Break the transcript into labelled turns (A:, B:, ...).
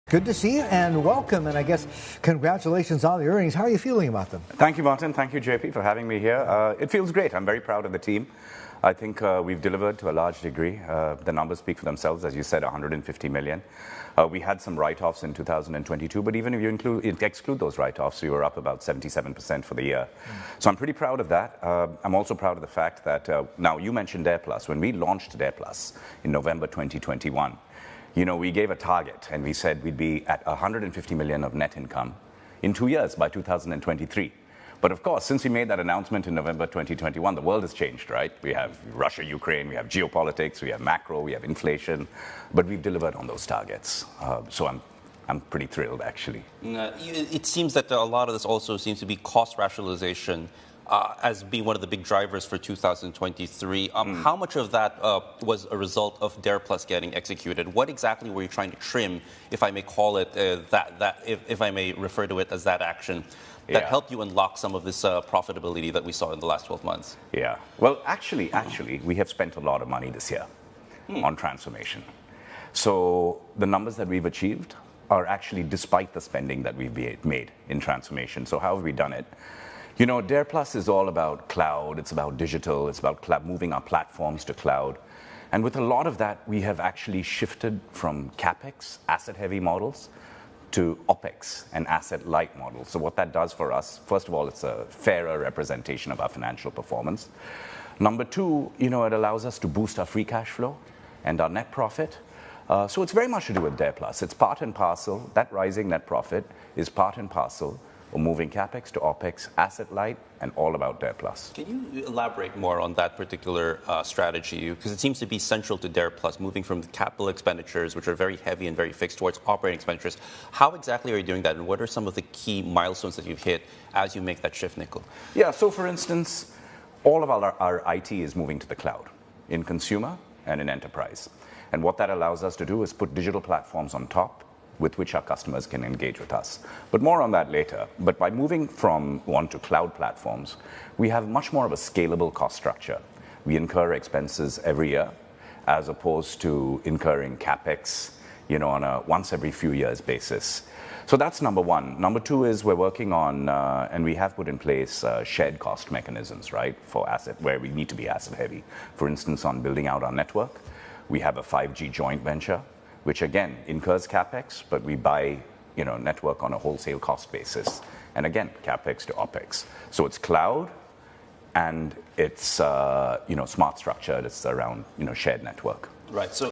A: Good to see you and welcome, and I guess congratulations on the earnings. How are you feeling about them?
B: Thank you, Martin. Thank you, JP, for having me here. It feels great. I'm very proud of the team. I think we've delivered to a large degree. The numbers speak for themselves, as you said, 150 million. We had some write-offs in 2022, but even if you exclude those write-offs, we were up about 77% for the year. So I'm pretty proud of that. I'm also proud of the fact that, now you mentioned Dare Plus. When we launched Dare Plus in November 2021, we gave a target and we said we'd be at 150 million of net income in 2 years by 2023. But of course, since we made that announcement in November 2021, the world has changed, right? We have Russia, Ukraine, we have geopolitics, we have macro, we have inflation, but we've delivered on those targets. So I'm pretty thrilled, actually.
C: It seems that a lot of this also seems to be cost rationalization as being one of the big drivers for 2023. How much of that was a result of Dare Plus getting executed? What exactly were you trying to trim, if I may call it if I may refer to it as that action, that helped you unlock some of this profitability that we saw in the last 12 months?
B: Yeah. Well, actually, we have spent a lot of money this year on transformation. So the numbers that we've achieved are actually despite the spending that we've made in transformation. So how have we done it? Dare Plus is all about cloud, it's about digital, it's about moving our platforms to cloud. And with a lot of that, we have actually shifted from CapEx, asset-heavy models, to OpEx and asset-light models. So what that does for us, first of all, it's a fairer representation of our financial performance. Number two, it allows us to boost our free cash flow and our net profit. So it's very much to do with Dare Plus. It's part and parcel. That rising net profit is part and parcel of moving CapEx to OpEx, asset-light, and all about Dare Plus.
C: Can you elaborate more on that particular strategy? Because it seems to be central to Dare Plus, moving from capital expenditures, which are very heavy and very fixed, towards operating expenditures. How exactly are you doing that, and what are some of the key milestones that you've hit as you make that shift, Nikhil?
B: Yeah, so for instance, all of our IT is moving to the cloud, in consumer and in enterprise. And what that allows us to do is put digital platforms on top with which our customers can engage with us. But more on that later. But by moving from one to cloud platforms, we have much more of a scalable cost structure. We incur expenses every year, as opposed to incurring CapEx, on a once every few years basis. So that's number one. Number two is we're working on, and we have put in place shared cost mechanisms, right, for where we need to be asset heavy. For instance, on building out our network, we have a 5G joint venture, which again incurs CapEx, but we buy network on a wholesale cost basis. And again, CapEx to OpEx. So it's cloud and it's smart structure. It's around shared network.
C: Right. So